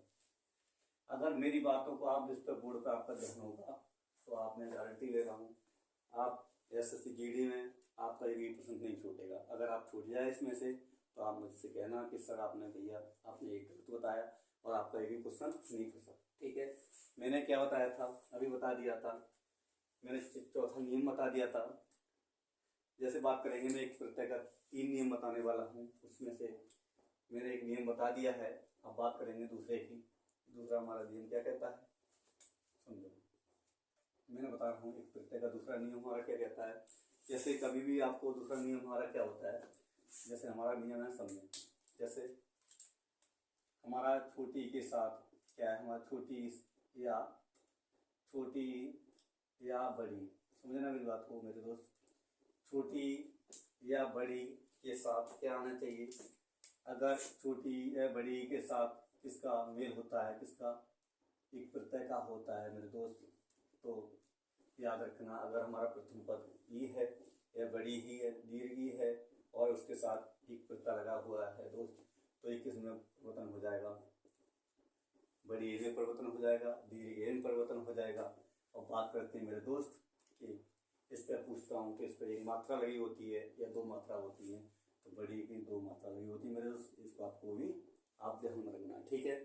अगर मेरी बातों को आप जिस पर बोर्ड पर आपका ध्यान होगा तो आपने गारंटी ले रहा हूँ आप SSC GD में आपका एक भी प्रश्न नहीं छूटेगा। अगर आप छूट जाए इसमें से तो आप मुझसे कहना कि सर आपने भैया आपने एक गलत बताया और आपका एक भी क्वेश्चन नहीं फंसा। ठीक है, मैंने क्या बताया था अभी बता दिया था, मैंने चौथा नियम बता दिया था। जैसे बात करेंगे, मैं एक प्रत्यय का 3 नियम बताने वाला हूँ, उसमें से मैंने एक नियम बता दिया है। अब बात करेंगे दूसरे की। दूसरा हमारा नियम क्या कहता है समझो, मैंने बता रहा हूँ एक प्रत्यय का दूसरा नियम हमारा क्या कहता है। जैसे कभी भी आपको दूसरा नियम हमारा क्या होता है, जैसे हमारा नियम है समझो, जैसे हमारा छोटी के साथ क्या है, हमारा छोटी या बड़ी, समझना मेरी बात को मेरे दोस्त, छोटी या बड़ी के साथ क्या आना चाहिए। अगर छोटी या बड़ी के साथ किसका मेल होता है, किसका एक प्रत्यय का होता है मेरे दोस्त, तो याद रखना अगर हमारा प्रथम पद ई है या बड़ी ही है, दीर्घ ई है और उसके साथ एक प्रत्यय लगा हुआ है दोस्त, तो ये किस में परिवर्तन हो जाएगा, बड़ी ए में परिवर्तन हो जाएगा, दीर्घ ए में परिवर्तन हो जाएगा। और बात करते हैं मेरे दोस्त कि इस पर पूछता हूँ कि इस पर एक मात्रा लगी होती है या 2 मात्रा होती है, तो बड़ी की 2 मात्रा लगी होती है मेरे दोस्त, इस बात को भी आप ध्यान में रखना। ठीक है,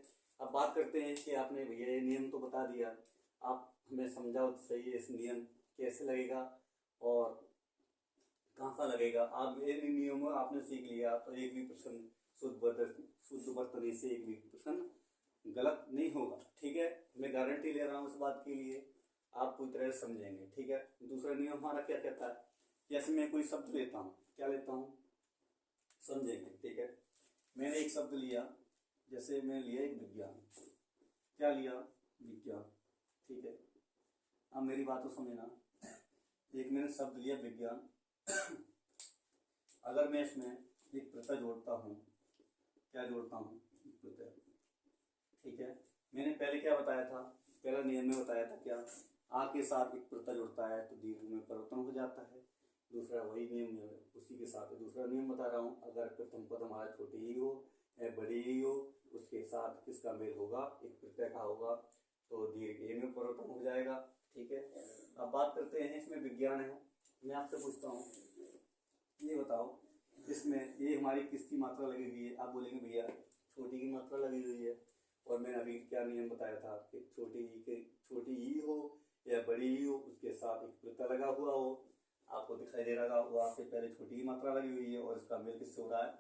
अब बात करते हैं कि आपने भैया ये नियम तो बता दिया, आप हमें समझाओ तो सही है इस नियम कैसे लगेगा और कहाँ का लगेगा। आप ये नियम आपने सीख लिया तो एक भी प्रश्न शुद्ध वर्तनी से एक भी प्रश्न गलत नहीं होगा। ठीक है, मैं गारंटी ले रहा हूँ इस बात के लिए, आप पूरी तरह से समझेंगे। ठीक है, दूसरा नियम हमारा क्या कहता है, जैसे मैं कोई शब्द लेता हूँ, क्या लेता हूँ समझेंगे। ठीक है, मैंने एक शब्द लिया, जैसे मैं लिया एक विज्ञान, क्या लिया विज्ञान। ठीक है, अब मेरी बात को समझना, एक मैंने शब्द लिया विज्ञान, अगर मैं इसमें एक प्रत्यय जोड़ता हूँ, क्या जोड़ता हूँ प्रत्यय। ठीक है, मैंने पहले क्या बताया था, पहला नियम में बताया था क्या, आ के साथ एक प्रत्यय जुड़ता है तो दीर्घ में परिवर्तन हो जाता है। दूसरा वही नियम है, उसी के साथ दूसरा नियम बता रहा हूँ, अगर प्रथम पद हमारा छोटी ही हो या बड़ी ही हो, उसके साथ किसका मेल होगा, एक प्रत्यय का होगा, तो दीर्घ ए में परिवर्तन हो जाएगा। ठीक है, अब बात करते हैं इसमें विज्ञान है, मैं आपसे पूछता हूँ ये बताओ इसमें ये हमारी किसकी मात्रा लगी हुई है। आप बोलेंगे भैया छोटी की मात्रा लगी हुई है, और मैंने अभी क्या नियम बताया था कि छोटी ही हो या बड़ी ही हो, उसके साथ एक प्रत्यय लगा हुआ हो। आपको दिखाई दे रहा होगा, आपसे पहले छोटी की मात्रा लगी हुई है और इसका मेल किससे हो रहा है,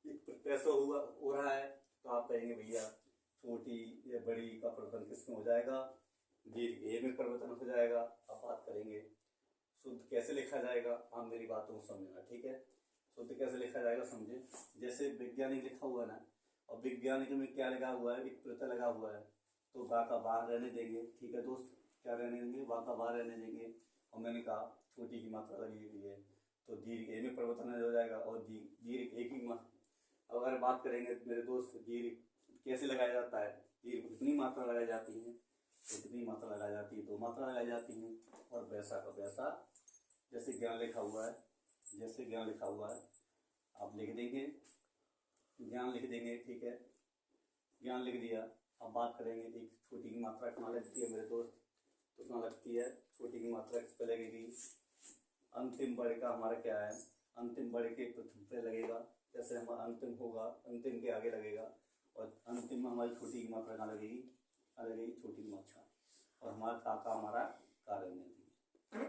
एक प्रत्यय से हो रहा है, तो आप कहेंगे भैया छोटी या बड़ी का परिवर्तन किसमें हो जाएगा, दीर्घ ए में परिवर्तन हो जाएगा। अब बात करेंगे शुद्ध कैसे लिखा जाएगा, आप मेरी बातों को समझना। ठीक है, शुद्ध कैसे लिखा जाएगा समझे, जैसे वैज्ञानिक लिखा हुआ ना, और वैज्ञानिक में क्या लगा हुआ है, एक प्रत्यय लगा हुआ है, तो बा का बाहर रहने देंगे। ठीक है दोस्त, क्या रहने देंगे, बा का बाहर रहने देंगे। और मैंने कहा छोटी की मात्रा लगी हुई है तो दीर्घ ए में परिवर्तन हो जाएगा, और दीर्घ ए की अगर बात करेंगे मेरे दोस्त दीर्घ कैसे लगाया जाता है, दीर्घ कितनी मात्रा लगाई जाती है, कितनी मात्रा लगाई जाती है, 2 मात्रा लगाई जाती है। और वैसा का वैसा जैसे ज्ञान लिखा हुआ है, जैसे ज्ञान लिखा हुआ है आप लिख देंगे, ज्ञान लिख देंगे। ठीक है, ज्ञान लिख दिया। अब बात करेंगे एक छोटी की मात्रा कहाँ लगती है मेरे दोस्त, तो कहाँ लगती है छोटी की मात्रा किस पे लगेगी, अंतिम वर्ग का हमारा क्या है, अंतिम वर्ग के प्रथम पे लगेगा। जैसे हमारा अंतिम होगा, अंतिम के आगे लगेगा, और अंतिम में हमारी छोटी की मात्रा कहाँ लगेगी, लगेगी छोटी की मात्रा, और हमारा काका हमारा कार्य नहीं।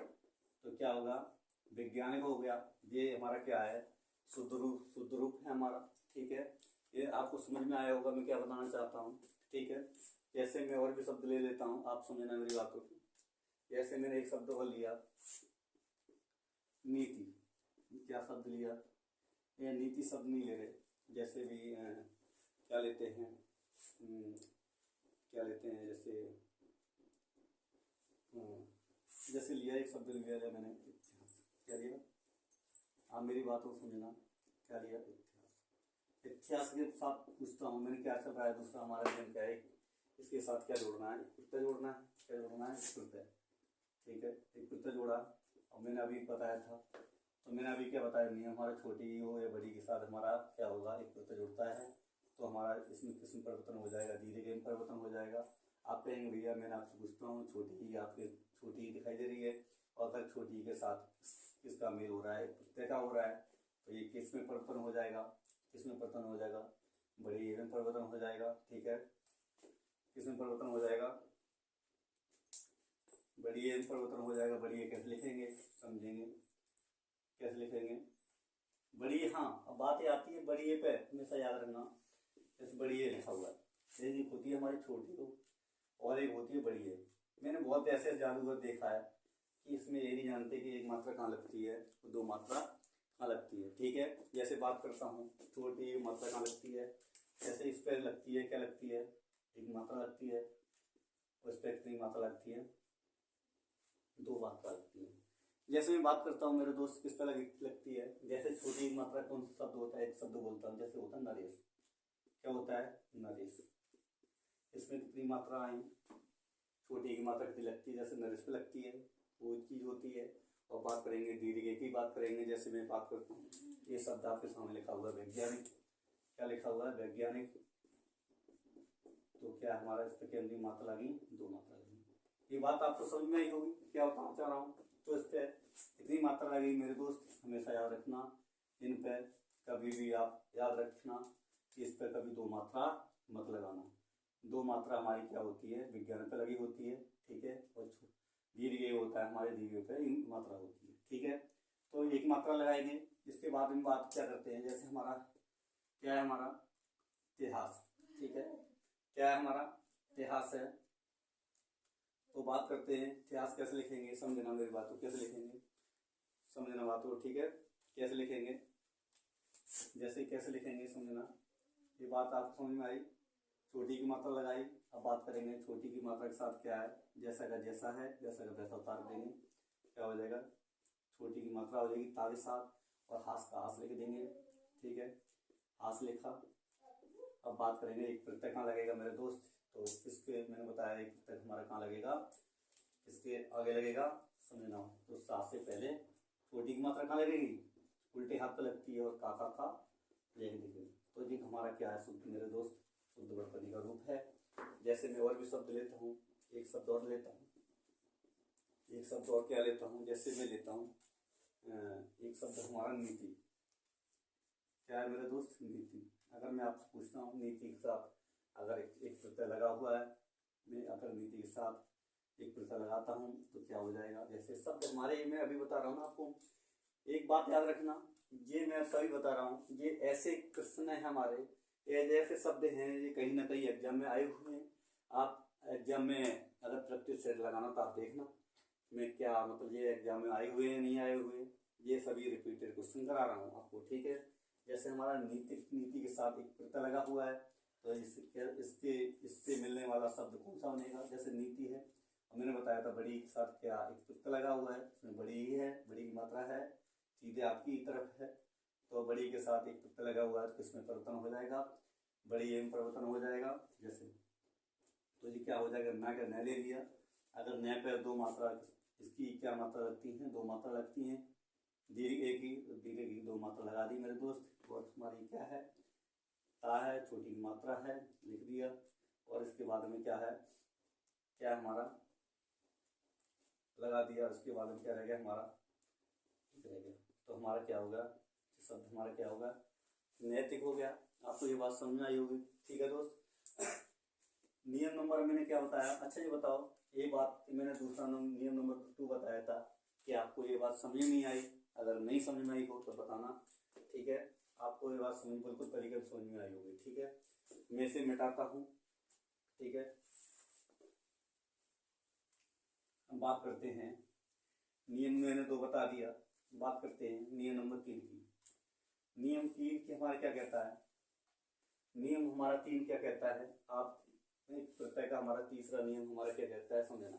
तो क्या होगा, वैज्ञानिक हो गया, ये हमारा क्या है शुद्ध रूप है हमारा। ठीक है, ये आपको समझ में आया होगा मैं क्या बताना चाहता हूँ। ठीक है, जैसे मैं और भी शब्द ले लेता हूँ, आप समझना मेरी बातों को। जैसे मैंने एक शब्द और लिया नीति, क्या शब्द लिया, ये नीति शब्द नहीं ले रहे, जैसे भी क्या लेते हैं, क्या लेते हैं, जैसे लिया एक शब्द लिया है मैंने, क्या लिया, आप मेरी बात को समझना, क्या लिया इतिहास। इतिहास के साथ पूछता हूँ मैंने क्या सब आया, दूसरा हमारा नियम क्या है, इसके साथ क्या जोड़ना है, प्रत्यय जोड़ना है, क्या जोड़ना है प्रत्यय। ठीक है, एक प्रत्यय जोड़ा, और मैंने अभी बताया था, तो मैंने अभी क्या बताया नियम, हमारा छोटी हो या बड़ी के साथ हमारा क्या होगा, एक प्रत्यय जुड़ता है तो हमारा इसमें किस्म परिवर्तन हो जाएगा, धीरे में परिवर्तन हो जाएगा। आप कहेंगे भैया मैंने आपसे पूछता हूँ छोटी ही आपके छोटी ही दिखाई दे रही है, और अगर छोटी के साथ किसका मेल हो रहा है, प्रत्यय का हो रहा है, तो ये किस में परिवर्तन हो जाएगा, किस में परिवर्तन हो जाएगा, बड़ी ए में परिवर्तन हो जाएगा। ठीक है, किस में परिवर्तन हो जाएगा, बड़ी ए में परिवर्तन हो जाएगा। बड़ी ए कैसे लिखेंगे, समझेंगे कैसे लिखेंगे बड़ी ए। हाँ, अब बात ये आती है बड़ी ए पे, हमेशा याद रखना जैसे बड़ी ए लिखा हुआ है, एक होती है हमारी छोटी को और एक होती है बड़ी ए। मैंने बहुत ऐसे जादूगर देखा है कि इसमें ये नहीं जानते कि एक मात्रा कहाँ लगती है, दो मात्रा कहाँ लगती है। ठीक है, जैसे बात करता हूँ छोटी मात्रा कहाँ लगती है, जैसे इस पर लगती है, क्या लगती है, एक मात्रा लगती है, उस पर कितनी मात्रा लगती है, दो मात्रा लगती है। जैसे मैं बात करता हूँ मेरे दोस्त किस पर लगती है, जैसे छोटी मात्रा कौन सा शब्द होता है, एक शब्द बोलता हूँ, जैसे होता है नरेश, क्या होता है, नरेश। इसमें कितनी मात्रा आई, छोटी की मात्रा कितनी लगती है, जैसे नरेश पे लगती है, वो चीज होती है। और बात करेंगे दीर्घ की बात करेंगे, जैसे मैं बात करता हूँ, ये शब्द आपके सामने लिखा हुआ है वैज्ञानिक, क्या लिखा हुआ है, वैज्ञानिक। तो क्या हमारा इस पर केंद्रीय मात्रा लगी, दो मात्रा लगी। ये बात आपको समझ में आई होगी क्या बताना चाह रहा हूँ। तो इस पर कितनी मात्रा लगी मेरे दोस्त, हमेशा याद रखना। इन पर कभी भी आप याद रखना कि इस पर कभी दो मात्रा मत लगाना। दो मात्रा हमारी क्या होती है, विज्ञान पर लगी होती है। ठीक है, और दीर्घ होता है हमारे दीर्घ पे एक मात्रा होती है। ठीक है, तो एक मात्रा लगाएंगे। इसके बाद में बात क्या करते हैं, जैसे हमारा क्या है, हमारा इतिहास। ठीक है, क्या है हमारा इतिहास है। तो बात करते हैं इतिहास कैसे लिखेंगे, समझना मेरी बात को, कैसे लिखेंगे समझना बात को। ठीक है, कैसे लिखेंगे, जैसे कैसे लिखेंगे समझना। ये बात आपको समझ में आई, छोटी की मात्रा लगाई। अब बात करेंगे छोटी की मात्रा के साथ क्या है, जैसा का जैसा है, जैसा का वैसा उतार देंगे, क्या हो जाएगा, छोटी की मात्रा हो जाएगी ता के साथ, और हास का हास लिख देंगे। ठीक है, हास लिखा। अब बात करेंगे एक प्रत्यय कहाँ लगेगा मेरे दोस्त, तो इसके मैंने बताया एक प्रत्यय हमारा कहाँ लगेगा, इसके आगे लगेगा, समझना। तो सा से पहले छोटी की मात्रा कहाँ लगेगी, उल्टे हाथ पे लगती है, और का लिख देंगे। तो जी हमारा क्या है शुद्ध मेरे दोस्त, शुद्ध वर्तनी का रूप है। जैसे मैं और भी शब्द लेता हूँ, एक शब्द और लेता हूँ, एक शब्द और क्या लेता हूँ, जैसे मैं लेता हूँ एक शब्द हमारा नीति। क्या है मेरे दोस्त, नीति। अगर मैं आपसे पूछता हूँ नीति के साथ अगर एक प्रत्यय लगा हुआ है, मैं अगर नीति के साथ एक प्रत्यय लगाता हूँ तो क्या हो जाएगा। जैसे शब्द हमारे, मैं अभी बता रहा हूँ ना आपको, एक बात याद रखना, ये मैं सभी बता रहा हूँ, ये ऐसे क्वेश्चन है हमारे, ये ऐसे शब्द हैं, ये कहीं ना कहीं एग्जाम में आए हुए हैं। आप एग्जाम में अगर प्रैक्टिस सेट लगाना तो आप देखना मैं क्या मतलब ये एग्जाम में आए हुए हैं नहीं आए हुए, ये सभी रिपीटेड क्वेश्चन करा रहा हूँ आपको। ठीक है, जैसे हमारा नीति के साथ एक प्रत्यय लगा हुआ है, तो इसके इससे मिलने वाला शब्द कौन सा बनेगा, जैसे नीति है। मैंने बताया था बड़ी के साथ क्या एक प्रत्यय लगा हुआ है, इसमें बड़ी ही है, बड़ी की मात्रा है, सीधे आपकी तरफ है, तो बड़ी के साथ एक प्रत्यय लगा हुआ है तो किसमें परिवर्तन हो जाएगा, बड़ी ए में परिवर्तन हो जाएगा। जैसे तो ये क्या हो जाएगा, न का न ले लिया। अगर न पर दो मात्रा, इसकी क्या मात्रा लगती है, दो मात्रा लगती हैं, दीर्घ ए की, दीर्घ की दो मात्रा लगा दी मेरे दोस्त। और हमारी क्या है, ता है, छोटी की मात्रा है, लिख दिया। और इसके बाद में क्या है, क्या हमारा लगा दिया, उसके बाद में क्या रह गया हमारा, रह गया। तो हमारा क्या होगा, शब्द हमारा क्या होगा, नैतिक हो गया। आपको ये बात समझ में आई होगी। ठीक है दोस्त, नियम नंबर मैंने क्या बताया, अच्छा ये बताओ, ये बात मैंने दूसरा नियम नंबर 2 बताया था कि आपको ये बात समझ नहीं आई। अगर नहीं समझ में आई हो तो बताना। ठीक है, आपको ये बात समझ बिल्कुल तरीके से समझ में आई होगी। ठीक है, मैं इसे मिटाता हूँ। ठीक है, हम बात करते हैं नियम मैंने 2 बता दिया, बात करते हैं नियम नंबर 3 की। नियम 3 की हमारा क्या कहता है, नियम हमारा 3 क्या कहता है, आप प्रत्यय का हमारा तीसरा नियम हमारा क्या कहता है, समझना।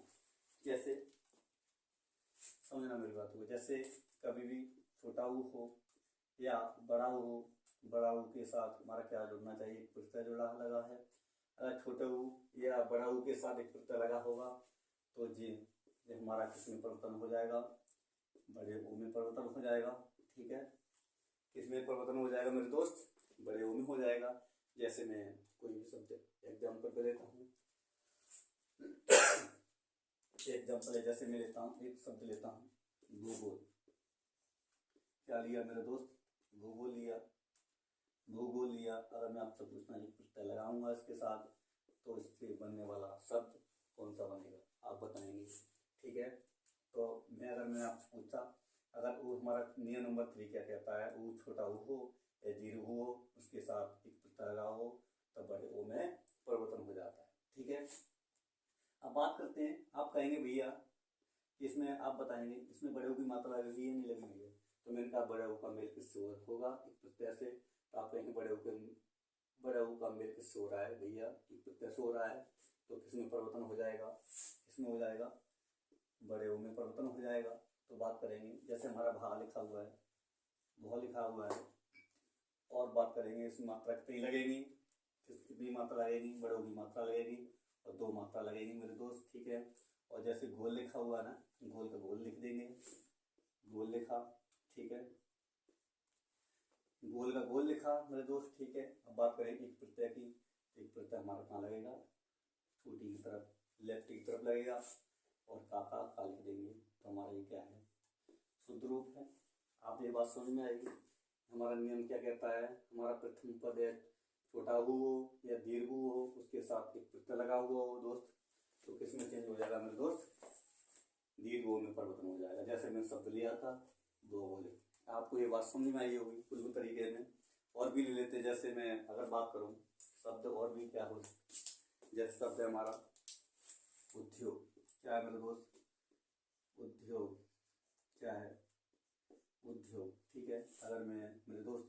जैसे समझना मेरी बात को, जैसे कभी भी छोटा ऊ हो या बड़ा ऊ हो, बड़ा ऊ के साथ हमारा क्या जुड़ना चाहिए, एक प्रत्यय जुड़ा लगा है। अगर छोटे ऊ या बड़ा ऊ के साथ एक प्रत्यय लगा होगा तो ये हमारा किसमें परिवर्तन हो जाएगा, बड़े ऊ में परिवर्तन हो जाएगा। ठीक है, किसमें परिवर्तन हो जाएगा मेरे दोस्त, बड़े ऊ में हो जाएगा। जैसे मैं कोई भी शब्द एग्जाम्पल पे लेता हूँ, एग्जाम्पल है जैसे मैं लेता हूँ, एक शब्द लेता हूँ भूगोल। क्या लिया मेरे दोस्त? भूगोल लिया। भूगोल लिया। अगर मैं आपसे पूछना एक प्रत्यय लगाऊंगा इसके साथ, तो इससे बनने वाला शब्द कौन सा बनेगा, आप बताएंगे। ठीक है, तो मैं आपसे पूछता, अगर वो हमारा नियम नंबर 3 क्या कहता है, वो छोटा ऊ हो या दीर्घ हो, उसके साथ एक प्रत्यय लगा हो, तब बड़े ओ में परिवर्तन हो जाता है। ठीक है, अब बात करते हैं। आप कहेंगे भैया इसमें, आप बताएंगे इसमें बड़े ओ की मात्रा लगेगी या नहीं लगेगी, तो मैंने कहा बड़े ओ का मेल किससे होगा, एक प्रत्यय से। तो आप कहेंगे बड़े ओ का मेल किससे हो रहा है भैया, एक प्रत्यय से हो रहा है, तो किसमें परिवर्तन हो जाएगा, किसमें हो जाएगा, बड़े ओ में परिवर्तन हो जाएगा। तो बात करेंगे जैसे हमारा भा लिखा हुआ है, भौ लिखा हुआ है, और बात करेंगे इसमें मात्रा कितनी लगेगी, कितनी मात्रा लगेगी, बड़े ओ की मात्रा लगेगी और 2 मात्रा लगेगी मेरे दोस्त। ठीक है, और जैसे गोल लिखा हुआ है ना, गोल का गोल लिख देंगे, गोल लिखा। ठीक है, गोल का गोल लिखा मेरे दोस्त। ठीक है, अब बात करें एक प्रत्यय की, एक प्रत्यय हमारा कहाँ लगेगा, छोटी की तरफ, लेफ्ट की तरफ लगेगा, और का लिख देंगे। तो हमारा ये क्या है, शुद्ध रूप है। आप ये बात समझ में आएगी। हमारा नियम क्या कहता है, हमारा प्रथम पद है छोटा ऊ हो या दीर्घ ऊ हो, उसके साथ एक प्रत्यय लगा हुआ हो दोस्त, तो किसमें चेंज हो जाएगा मेरे दोस्त, दीर्घ ऊ में परिवर्तन हो जाएगा। जैसे मैंने शब्द लिया था दो बोले, आपको ये बात समझ में आई होगी कुछ भी तरीके में। और भी ले लेते, जैसे मैं अगर बात करूं शब्द और भी क्या हो, जैसे शब्द है हमारा उद्योग। क्या है मेरे दोस्त, उद्योग। क्या है, उद्योग। ठीक है, अगर मैं मेरे दोस्त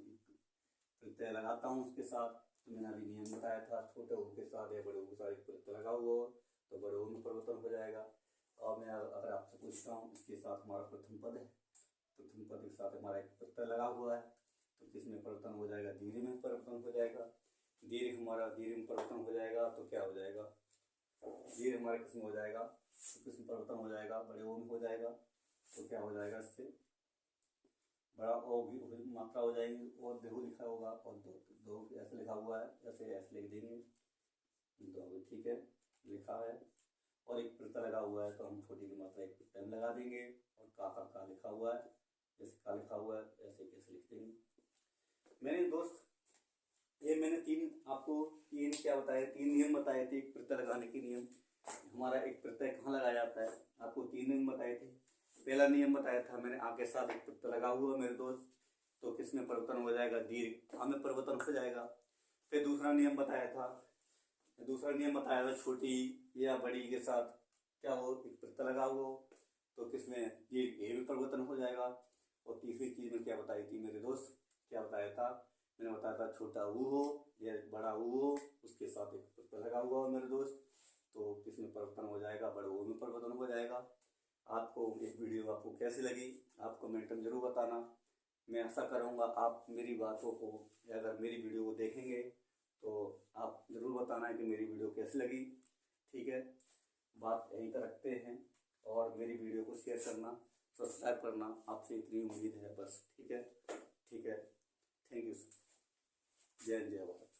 प्रत्यय लगाता हूँ उसके साथ, तो मैंने अभी नियम बताया था, छोटे ऊ के साथ या बड़े ऊ के साथ एक प्रत्यय लगा हुआ हो तो बड़े ऊ में परिवर्तन हो जाएगा। और मैं अगर आपसे पूछता हूँ इसके साथ हमारा प्रथम पद है, प्रथम पद के साथ हमारा एक प्रत्यय लगा हुआ है, तो किसमें परिवर्तन हो जाएगा, दीर्घ में परिवर्तन हो जाएगा। दीर्घ हमारा दीर्घ में परिवर्तन हो जाएगा, तो क्या हो जाएगा, दीर्घ हमारे किसमें हो जाएगा, तो किसमें परिवर्तन हो जाएगा, बड़े ओ में हो जाएगा। तो क्या हो जाएगा, इससे बड़ा ओ भी मात्रा हो जाएगी, और देहु लिखा होगा, और दो ऐसे लिखा हुआ है, ऐसे ऐसे लिख देंगे दो। ठीक है, लिखा है और एक प्रत्यय लगा हुआ है, तो हम छोटी की मात्रा एक प्रत्यय लगा देंगे, और का लिखा हुआ है, जैसे का लिखा हुआ है ऐसे कैसे लिख देंगे। मैंने दोस्त ये मैंने आपको तीन क्या बताया, 3 नियम बताए थे एक प्रत्यय लगाने के नियम। हमारा एक प्रत्यय कहाँ लगाया जाता है, आपको 3 नियम बताए थे। पहला नियम बताया था मैंने, आ के साथ एक प्रत्यय लगा हुआ मेरे दोस्त, तो किसमें परिवर्तन हो जाएगा, दीर्घ आ में परिवर्तन हो जाएगा। फिर दूसरा नियम बताया था, छोटी या बड़ी के साथ क्या हो, एक प्रत्यय लगा हुआ हो, तो किसमें दीर्घ ए में परिवर्तन हो जाएगा। और तीसरी चीज में क्या बताई थी मेरे दोस्त, क्या बताया था, मैंने बताया था छोटा ऊ हो या बड़ा ऊ हो, उसके साथ एक प्रत्यय लगा हुआ हो मेरे दोस्त, तो किसमें परिवर्तन हो जाएगा, बड़े ऊ में परिवर्तन हो जाएगा। आपको एक वीडियो आपको कैसी लगी, आप कमेंट में जरूर बताना। मैं आशा करूँगा आप मेरी बातों को, या अगर मेरी वीडियो को देखेंगे तो आप ज़रूर बताना है कि मेरी वीडियो कैसी लगी। ठीक है, बात यहीं तक रखते हैं, और मेरी वीडियो को शेयर करना, सब्सक्राइब करना, आपसे इतनी उम्मीद है बस। ठीक है, थैंक यू। जय हिंद, जय भारत।